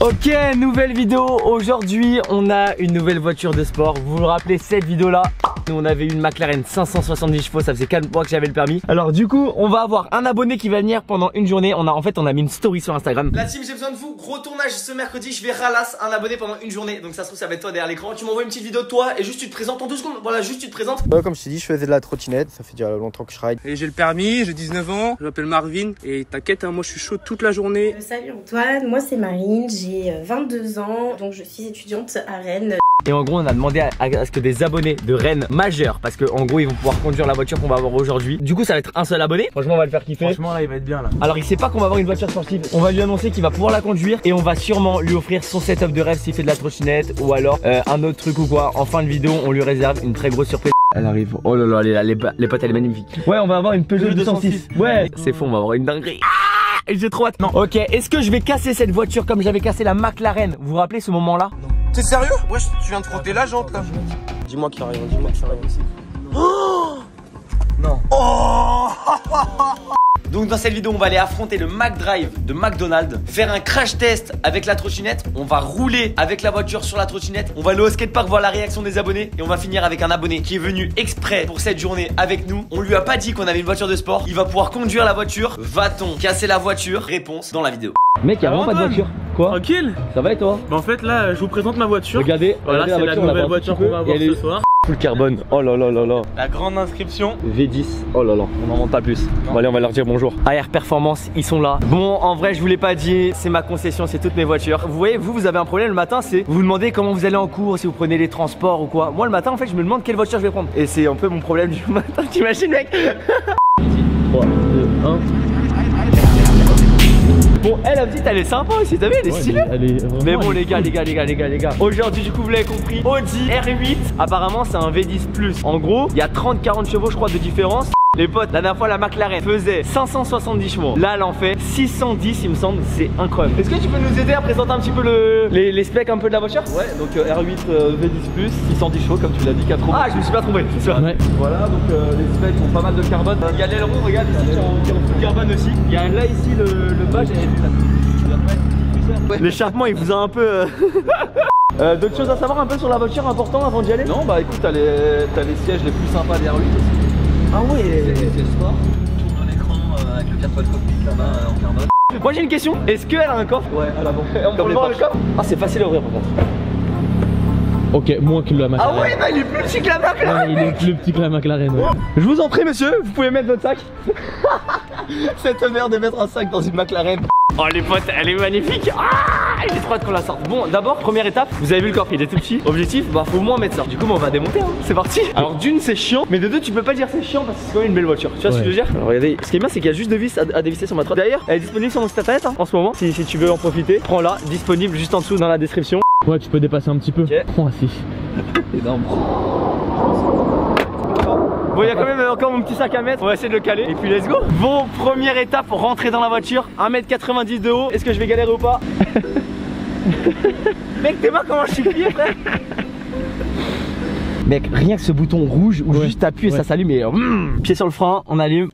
Ok, nouvelle vidéo. Aujourd'hui, on a une nouvelle voiture de sport. Vous vous rappelez cette vidéo-là? Nous, on avait une McLaren 570 chevaux. Ça faisait 4 mois que j'avais le permis. Alors du coup, on va avoir un abonné qui va venir pendant une journée. On a mis une story sur Instagram. La team, j'ai besoin de vous. Gros tournage ce mercredi. Je vais ralasse un abonné pendant une journée. Donc ça se trouve, ça va être toi derrière l'écran. Tu m'envoies une petite vidéo de toi et juste tu te présentes en 2 secondes. Voilà, juste tu te présentes. Comme je t'ai dit, je faisais de la trottinette. Ça fait déjà longtemps que je ride. Et j'ai le permis, j'ai 19 ans. Je m'appelle Marvin. Et t'inquiète, hein, moi je suis chaud toute la journée. Salut Antoine, moi c'est Marine, j'ai 22 ans, donc je suis étudiante à Rennes. Et en gros, on a demandé à ce que des abonnés de Rennes majeurs, parce que en gros, ils vont pouvoir conduire la voiture qu'on va avoir aujourd'hui. Du coup, ça va être un seul abonné. Franchement, on va le faire kiffer. Franchement, là, il va être bien là. Alors, il sait pas qu'on va avoir une voiture sportive. On va lui annoncer qu'il va pouvoir la conduire et on va sûrement lui offrir son setup de rêve s'il fait de la trottinette ou alors un autre truc ou quoi. En fin de vidéo, on lui réserve une très grosse surprise. Elle arrive. Oh là là, les potes, elle est magnifique. Ouais, on va avoir une Peugeot 206. Ouais, c'est faux, on va avoir une dinguerie. Et j'ai trop hâte. Non. Ok, est-ce que je vais casser cette voiture comme j'avais cassé la McLaren? Vous vous rappelez ce moment-là? T'es sérieux? Wesh, tu viens de frotter la jante là. Dis-moi qu'il y a rien, dis-moi qu'il y a rien. Oh Non. Oh Donc dans cette vidéo, on va aller affronter le McDrive de McDonald's, faire un crash test avec la trottinette. On va rouler avec la voiture sur la trottinette. On va aller au skatepark voir la réaction des abonnés. Et on va finir avec un abonné qui est venu exprès pour cette journée avec nous. On lui a pas dit qu'on avait une voiture de sport. Il va pouvoir conduire la voiture. Va-t-on casser la voiture? Réponse dans la vidéo. Mec, il y a vraiment pas de voiture. Quoi? Tranquille. Ça va et toi? Bah en fait là, je vous présente ma voiture. Regardez, Voilà, c'est la nouvelle voiture qu'on va avoir ce soir. Full carbone. Oh là là là là. La grande inscription. V10. Oh là là, on n'en monte pas plus. Bon, allez, on va leur dire bonjour. AR Performance, ils sont là. Bon, en vrai, je vous l'ai pas dit, c'est ma concession, c'est toutes mes voitures. Vous voyez, vous avez un problème le matin, c'est vous vous demandez comment vous allez en cours, si vous prenez les transports ou quoi. Moi, le matin, en fait, je me demande quelle voiture je vais prendre. Et c'est un peu mon problème du matin, t'imagines, mec? 3, 2, 1. Bon, la petite, elle est sympa aussi, t'as vu, elle est stylée. Mais bon, les gars. Aujourd'hui, du coup, vous l'avez compris, Audi R8, apparemment, c'est un V10 Plus. En gros, il y a 30-40 chevaux, je crois, de différence. Les potes, la dernière fois, la McLaren faisait 570 chevaux. Là, elle en fait 610, il me semble. C'est incroyable. Est-ce que tu peux nous aider à présenter un petit peu les specs un peu de la voiture? Ouais, donc R8 V10 Plus, 610 chevaux, comme tu l'as dit, 4 roues. Ah, je me suis pas trompé, c'est sûr. Ouais. Voilà, donc les specs ont pas mal de carbone. Il y a l'aileron, regarde ici, qui est en full carbone aussi. Il y a là, ici, le bas, j'ai vu là. L'échappement, il vous a un peu. D'autres choses à savoir un peu sur la voiture important avant d'y aller? Non, bah écoute, t'as les sièges les plus sympas des R8 aussi. Ah ouais. C'est sport. Tourne l'écran avec le 4 cockpit là-bas en carbone. Moi j'ai une question, est-ce qu'elle a un coffre? Ouais, à l'avant. On peut le voir le coffre? Ah, c'est facile à ouvrir par contre. Ok, moins que la McLaren. Ah ouais, bah il est plus petit que la McLaren. Ouais, il est plus petit que la McLaren. Ouais. Je vous en prie monsieur, vous pouvez mettre votre sac. Cette honneur de mettre un sac dans une McLaren. Oh les potes, elle est magnifique. Ah, il est trop hâte qu'on la sorte. Bon, d'abord, première étape, vous avez vu le coffre, il est tout petit. Objectif, bah faut au moins mettre ça. Du coup, on va démonter, hein. C'est parti. Alors d'une, c'est chiant, mais de deux, tu peux pas dire c'est chiant parce que c'est quand même une belle voiture. Tu vois ce que je veux dire? Alors regardez, ce qui est bien, c'est qu'il y a juste 2 vis à dévisser sur ma trotte. D'ailleurs, elle est disponible sur mon site internet hein, en ce moment. Si tu veux en profiter, prends-la, disponible juste en dessous dans la description. Ouais, tu peux dépasser un petit peu. Okay. Oh, si. Énorme. Bon, il y a quand même encore mon petit sac à mettre, on va essayer de le caler et puis let's go. Bon, première étape, rentrer dans la voiture, 1m90 de haut. Est-ce que je vais galérer ou pas? Mec, t'es voir comment je suis plié, frère? Mec, rien que ce bouton rouge où juste t'appuies et ça s'allume et pied sur le frein, on allume.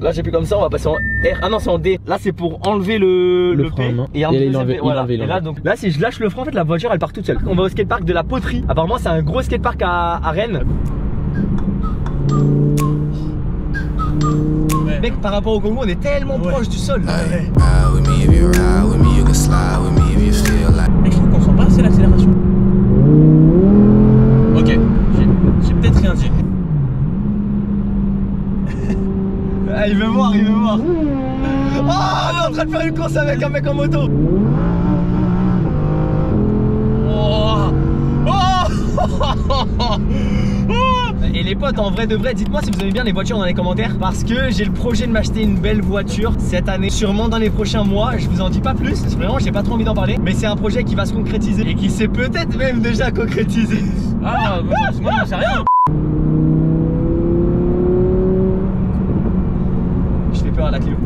Là j'ai plus comme ça, on va passer en R. Ah non, c'est en D. Là c'est pour enlever le frein, P non. et un deuxième P. Voilà. Et là donc là si je lâche le frein en fait la voiture elle part toute seule. On va au skatepark de la Poterie. Apparemment c'est un gros skatepark à Rennes. Ouais. Mec, par rapport au Congo on est tellement proche du sol. Mec, je trouve qu'on sent pas assez l'accélération. Ok, j'ai peut-être rien dit. Ah, il veut voir, il veut voir. Oh, on est en train de faire une course avec un mec en moto. Oh. Et les potes, en vrai de vrai, dites-moi si vous aimez bien les voitures dans les commentaires. Parce que j'ai le projet de m'acheter une belle voiture cette année. Sûrement dans les prochains mois, je vous en dis pas plus. Vraiment, j'ai pas trop envie d'en parler. Mais c'est un projet qui va se concrétiser et qui s'est peut-être même déjà concrétisé. Ah, moi j'en sais rien. Je fais peur à la Clio.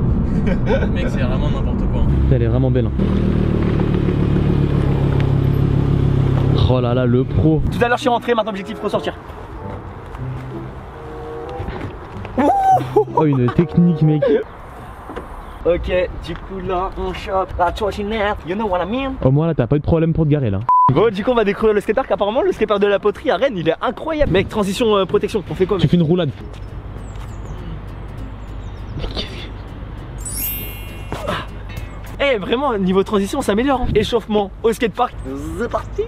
Mec, c'est vraiment n'importe quoi. Elle est vraiment belle. Hein. Oh là là, le pro. Tout à l'heure je suis rentré, maintenant objectif ressortir. Oh, une technique, mec. Ok, du coup là, on chope la trottinette. You know what I mean? Au moins là, t'as pas eu de problème pour te garer là. Bon, du coup, on va découvrir le skatepark. Apparemment, le skatepark de la poterie à Rennes, il est incroyable. Mec, transition protection. On fait quoi, Tu mec? fais une roulade. Eh, vraiment, niveau transition, on s'améliore. Hein. Échauffement au skatepark. C'est parti.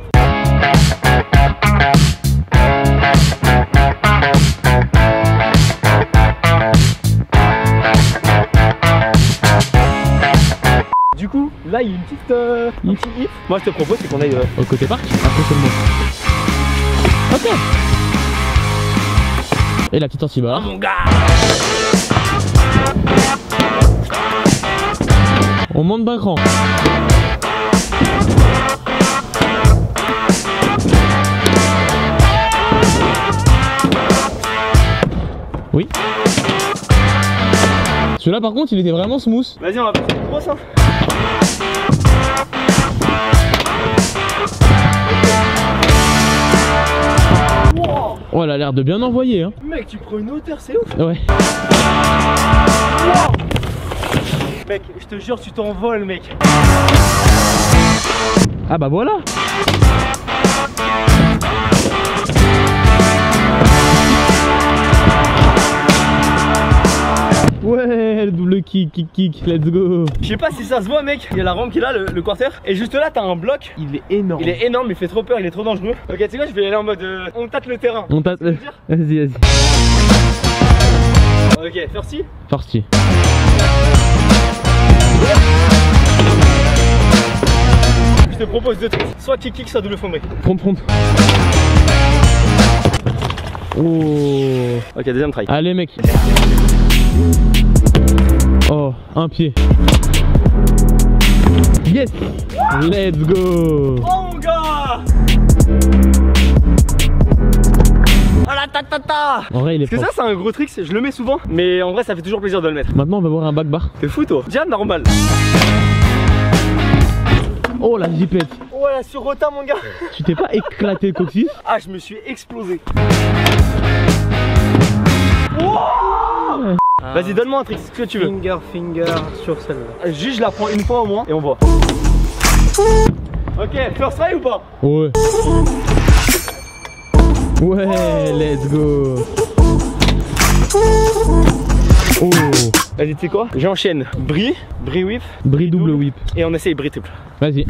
Du coup, là il y a une petite hip. Moi je te propose c'est qu'on aille Au côté parc, après seulement. Ok. Et la petite anti-barre. mon gars. On monte d'un cran. Oui. Celui-là par contre il était vraiment smooth. Vas-y, on va faire une grosse hein. Wow. Oh, elle a l'air de bien envoyer hein. Mec, tu prends une hauteur, c'est ouf. Ouais. Wow. Mec, je te jure, tu t'envoles, mec. Ah bah voilà. Ouais, le double kick, let's go. Je sais pas si ça se voit, mec. Il y a la rampe qui est là, le quarter. Et juste là, t'as un bloc. Il est énorme. Il est énorme, il fait trop peur, il est trop dangereux. Ok, tu sais quoi, je vais aller en mode on tâte le terrain. On t'a... Vas-y. Ok, first Parti. je te propose deux trucs. Soit kick, soit double fondré. Prompt. Oh. Ok, deuxième try. Allez mec. Oh, un pied. Yes. Let's go. Oh mon gars. Oh la ta. En vrai il est Parce que fort. ça c'est un gros trick, je le mets souvent. Mais en vrai ça fait toujours plaisir de le mettre. Maintenant on va voir un back bar. T'es fou toi? Déjà normal. Oh la zipette. Oh la surrota mon gars. Tu t'es pas éclaté le coccyx? Ah je me suis explosé. Vas-y donne-moi un trick, ce que tu veux. Finger sur celle-là. Juste je la prends une fois au moins et on voit. Ok, first try ou pas? Ouais. Ouais, let's go. Oh. Vas-y tu sais quoi? J'enchaîne bris whip Bris double whip. et on essaye bris triple. Vas-y.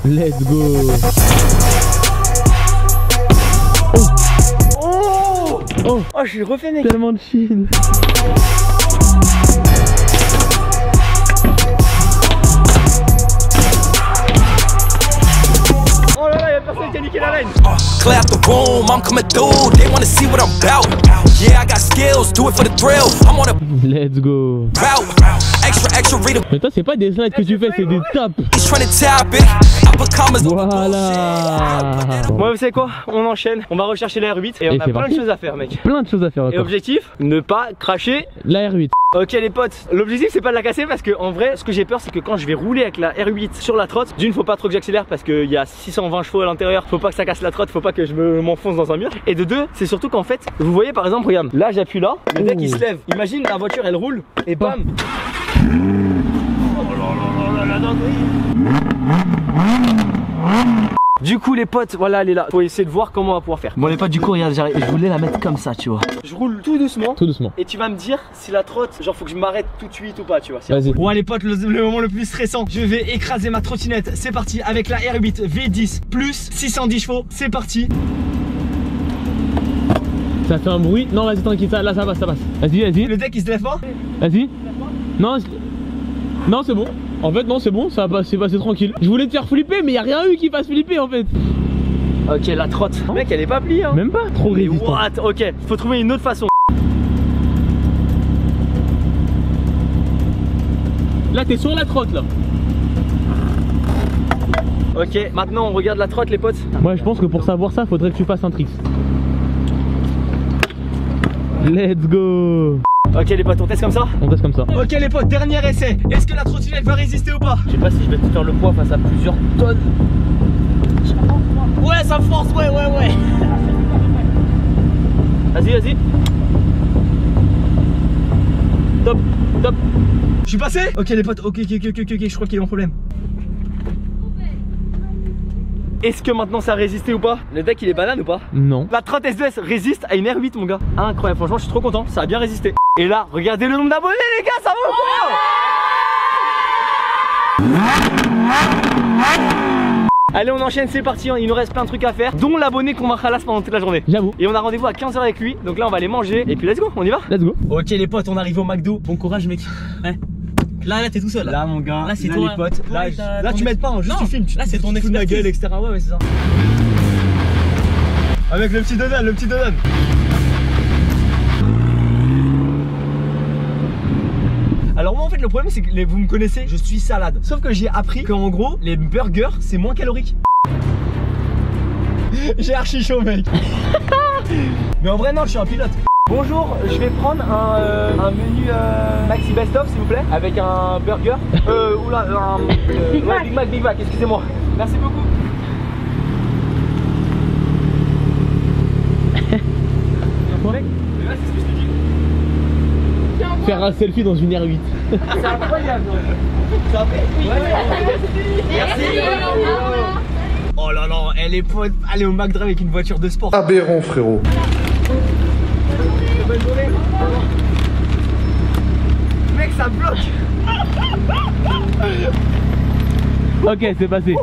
Let's go. Oh je suis refait mec. Tellement de chill. Oh là là, y'a personne qui a niqué la line. Clear out the room, I'm coming through. They wanna see what I'm about. Yeah, I got skills, do it for the thrill. I'm on a Let's go. route. Extra read Mais toi c'est pas des slides que tu fais, c'est des tapes. He's trying to tap it. I become as Voilà. Bon vous savez quoi? On enchaîne, on va rechercher la R8 et on Et a c'est plein parti. de choses à faire mec. Plein de choses à faire Et encore. objectif, ne pas cracher. La R8. Ok les potes, l'objectif c'est pas de la casser parce que en vrai ce que j'ai peur c'est que quand je vais rouler avec la R8 sur la trotte, d'une faut pas trop que j'accélère parce qu'il y a 620 chevaux à l'intérieur, faut pas que ça casse la trotte, faut pas que je m'enfonce dans un mur. Et de deux, c'est surtout qu'en fait, vous voyez par exemple, regarde, là j'appuie là, le deck il se lève, imagine la voiture elle roule et bam. Du coup les potes, voilà elle est là, faut essayer de voir comment on va pouvoir faire. Bon les potes du coup regarde, je voulais la mettre comme ça tu vois. Je roule tout doucement. Tout doucement. Et tu vas me dire si la trotte, genre faut que je m'arrête tout de suite ou pas tu vois. Vas-y. Bon les potes, le moment le plus stressant, je vais écraser ma trottinette. C'est parti avec la R8 V10 plus 610 chevaux, c'est parti. Ça fait un bruit. Non vas-y tranquille, là ça passe. Vas-y. Le deck il se lève pas. Vas-y. Non, non c'est bon. En fait non c'est bon, ça va passer tranquille. Je voulais te faire flipper mais y a rien eu qui fasse flipper en fait. Ok la trotte, mec elle est pas pliée hein. Même pas trop Mais résistant. what? Ok, faut trouver une autre façon. Là t'es sur la trotte là. Ok, maintenant on regarde la trotte les potes. Moi je pense que pour savoir ça faudrait que tu fasses un trick. Let's go. Ok les potes, on teste comme ça. On teste comme ça. Ok les potes, dernier essai. Est-ce que la trottinette va résister ou pas? Je sais pas si je vais te faire le poids face à plusieurs tonnes. Ouais ça force, ouais. Vas-y, vas-y. Top, top. Je suis passé. Ok les potes, ok, je crois qu'il y a un problème. Est-ce que maintenant ça a résisté ou pas? Le deck il est banane ou pas? Non. La 30 SDS résiste à une R8 mon gars. Incroyable, franchement je suis trop content, ça a bien résisté. Et là, regardez le nombre d'abonnés les gars, ça va ou Allez on enchaîne, c'est parti, il nous reste plein de trucs à faire, dont l'abonné qu'on va khalas pendant toute la journée. J'avoue. Et on a rendez-vous à 15 h avec lui, donc là on va aller manger et puis let's go, on y va. Let's go. Ok les potes, on arrive au McDo. Bon courage mec. Ouais. Là t'es tout seul. Là mon gars, là c'est toi toi les potes. Là tu m'aides pas, hein, juste non, tu filmes. là c'est ton expertise. Ma gueule, etc. Ouais c'est ça. Avec le petit Donan, le petit Donan. Alors moi en fait le problème c'est que vous me connaissez, je suis salade. Sauf que j'ai appris qu'en gros les burgers c'est moins calorique. J'ai archi chaud mec. Mais en vrai non, je suis un pilote. Bonjour, je vais prendre un menu Maxi Best of s'il vous plaît, avec un burger. Oula, Big Mac, excusez-moi. Merci beaucoup. Faire un selfie dans une R8. C'est incroyable. Ça fait. Merci. Oh là là, elle est pote. Aller au McDrive avec une voiture de sport. Aberrant frérot. Bonne journée. Mec, ça bloque. Ok, c'est passé.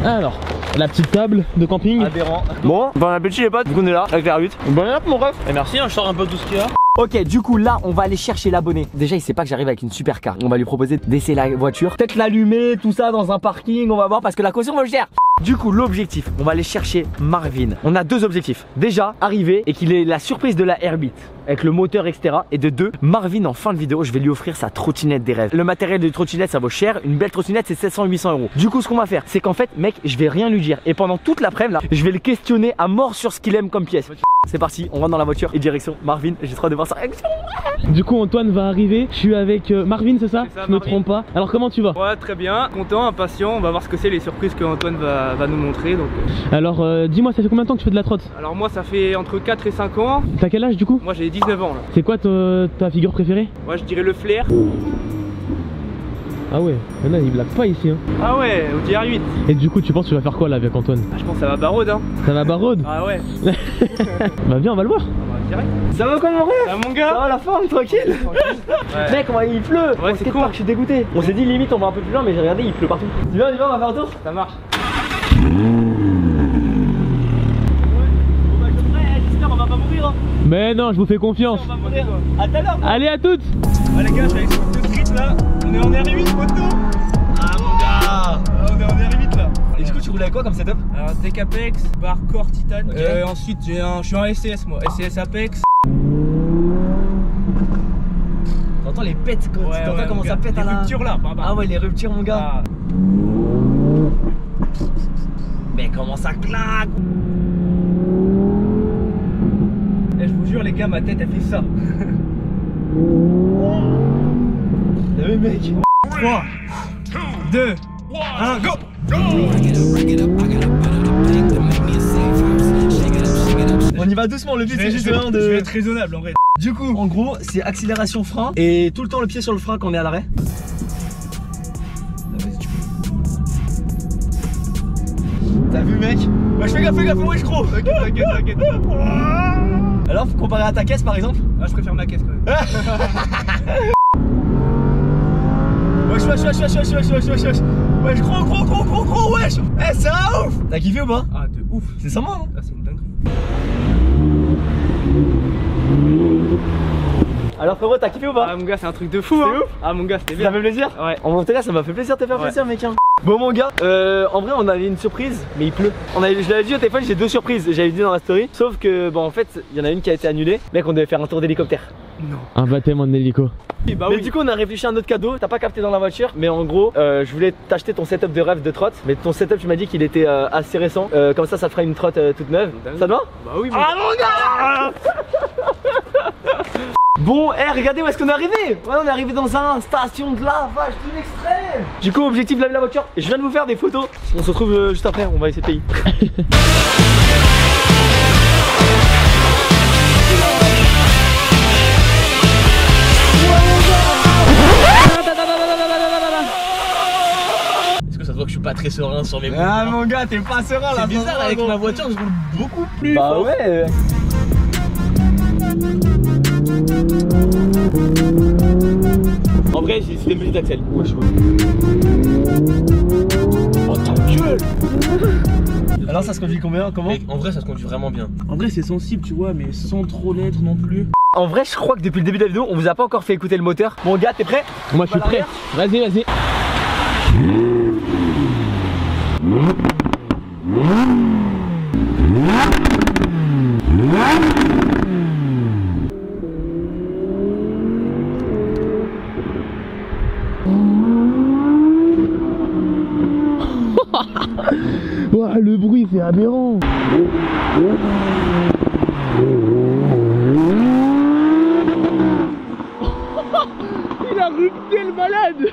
Alors, la petite table de camping. Aberrant. Bon, bon appétit les potes, vu qu'on est là avec la R8. Bon app mon ref. Et merci, hein, je sors un peu tout ce qu'il y a. Ok, du coup là on va aller chercher l'abonné. Déjà il sait pas que j'arrive avec une super car. On va lui proposer d'essayer la voiture, peut-être l'allumer, tout ça dans un parking, on va voir parce que la caution vaut cher. Du coup l'objectif, on va aller chercher Marvin. On a deux objectifs. Déjà arriver et qu'il ait la surprise de la Airbeat avec le moteur etc. Et de deux, Marvin en fin de vidéo je vais lui offrir sa trottinette des rêves. Le matériel de trottinette ça vaut cher, une belle trottinette c'est 700-800 euros. Du coup ce qu'on va faire c'est qu'en fait mec je vais rien lui dire. Et pendant toute l'après-midi là je vais le questionner à mort sur ce qu'il aime comme pièce. C'est parti, on va dans la voiture et direction Marvin, j'ai trop hâte de voir sa réaction. Du coup Antoine va arriver, je suis avec Marvin c'est ça? Je me trompe pas. Alors comment tu vas? Ouais très bien, content, impatient, on va voir ce que c'est les surprises que Antoine va nous montrer donc. Alors dis-moi ça fait combien de temps que tu fais de la trotte? Alors moi ça fait entre 4 et 5 ans. T'as quel âge du coup? Moi j'ai 19 ans là. C'est quoi ta figure préférée? Moi je dirais le flair. Ah ouais, là il blague pas ici hein. Ah ouais, au DR8. Et du coup tu penses que tu vas faire quoi là avec Antoine? Ah, je pense que ça va baraude hein. Ça va baraude? Ah ouais. Bah viens on va le voir. Direct. Ça va quoi mon rêve? Ça va mon gars? Ça va la forme, tranquille. Ouais. Mec, il pleut. Ouais, c'est cool. Je suis dégoûté. On s'est dit limite on va un peu plus loin mais j'ai regardé il pleut partout. Tu viens, on va faire un tour? Ça marche. J'espère on va pas mourir hein. Mais non je vous fais confiance. On va mourir. À tout à l'heure. Allez à toutes. Ouais les gars, je suis avec ce street là. On est en R8 photo. Ah mon gars. On est en R8 là. Et du coup tu roulais avec quoi comme setup? Alors Deck Apex, barre Core Titan. Ensuite je suis en SCS moi, SCS Apex. T'entends les pètes quand Ouais, t'entends ouais, comment ça pète à la... Les ruptures là. Ah ouais les ruptures mon gars. Ah. Mais comment ça claque. Et je vous jure les gars, ma tête elle fait ça. T'as vu mec? 3, 2, 1, go! On y va doucement, le but c'est juste vraiment de... Je vais être raisonnable en vrai. Du coup, en gros, c'est accélération frein et tout le temps le pied sur le frein quand on est à l'arrêt. T'as vu mec? Ouais, je fais gaffe, ouais je crois. T'inquiète. Alors, comparé à ta caisse par exemple? Ah, je préfère ma caisse quand même. Wesh. Wesh, gros, wesh. Eh, c'est un ouf. T'as kiffé ou pas? Ah, de ouf. C'est ça moi hein? Ah, c'est une dinguerie. Alors frérot, t'as kiffé ou pas? Ah mon gars, c'est un truc de fou hein. Ouf. Ah mon gars, c'était Ça bien. fait plaisir? Ouais. En tout cas, ça m'a fait plaisir de te faire plaisir mec hein. Bon mon gars, en vrai on avait une surprise, mais il pleut. Je l'avais dit au téléphone, j'ai deux surprises, j'avais dit dans la story. Sauf que bon en fait, il y en a une qui a été annulée. Mec, on devait faire un tour d'hélicoptère. Non. Un baptême en hélico. Bah Mais oui. du coup on a réfléchi à un autre cadeau, t'as pas capté dans la voiture. Mais en gros, je voulais t'acheter ton setup de rêve de trotte. Mais ton setup tu m'as dit qu'il était assez récent. Comme ça te fera une trotte toute neuve. Dingue. Ça te va? Bah oui. Ah mon gars. Bon, regardez où est-ce qu'on est arrivé. Ouais, on est arrivé dans un station de lavage d'une extrême. Du coup, objectif, laver la voiture. Et je viens de vous faire des photos. On se retrouve juste après, on va essayer de payer. Est-ce que ça se voit que je suis pas très serein sur mes mouvements? Ah mon gars, t'es pas serein là. C'est bizarre, avec ma voiture, je roule beaucoup plus Bah fort. ouais. En vrai, c'était une petite Axel. Ouais, je vois. Oh ta gueule. Alors ça se conduit combien? Comment? Mec, en vrai, ça se conduit vraiment bien. En vrai, c'est sensible, tu vois, mais sans trop l'être non plus. En vrai, je crois que depuis le début de la vidéo, on vous a pas encore fait écouter le moteur. Mon gars, t'es prêt? Moi, je suis prêt. Vas-y, vas-y. Ouah, le bruit, c'est aberrant. Il a rupté le malade.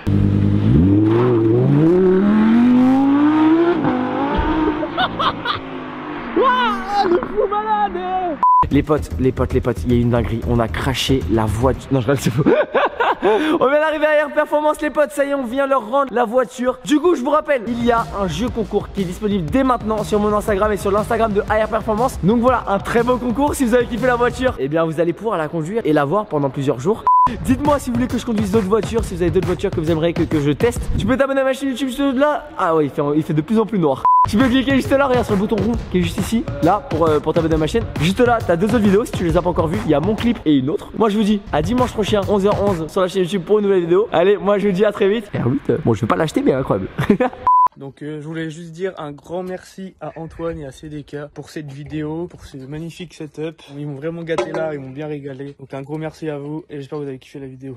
Ouah, le fou malade. Les potes, il y a eu une dinguerie. On a craché la voiture. Non, je rigole, c'est faux. On vient d'arriver à Air Performance, les potes. Ça y est, on vient leur rendre la voiture. Du coup, je vous rappelle, il y a un jeu concours qui est disponible dès maintenant sur mon Instagram et sur l'Instagram de Air Performance. Donc voilà, un très beau concours. Si vous avez kiffé la voiture, eh bien, vous allez pouvoir la conduire et la voir pendant plusieurs jours. Dites-moi si vous voulez que je conduise d'autres voitures, si vous avez d'autres voitures que vous aimeriez que je teste. Tu peux t'abonner à ma chaîne YouTube juste là. Ah ouais, il fait de plus en plus noir. Tu peux cliquer juste là, regarde sur le bouton rond qui est juste ici, là, pour t'abonner à ma chaîne. Juste là, t'as deux autres vidéos si tu les as pas encore vues. Il y a mon clip et une autre. Moi, je vous dis à dimanche prochain, 11h11 sur la chaîne YouTube pour une nouvelle vidéo. Allez, moi, je vous dis à très vite. Et ah oui, bon, je vais pas l'acheter, mais incroyable. Donc je voulais juste dire un grand merci à Antoine et à CDK pour cette vidéo, pour ce magnifique setup. Ils m'ont vraiment gâté là, ils m'ont bien régalé. Donc un gros merci à vous et j'espère que vous avez kiffé la vidéo.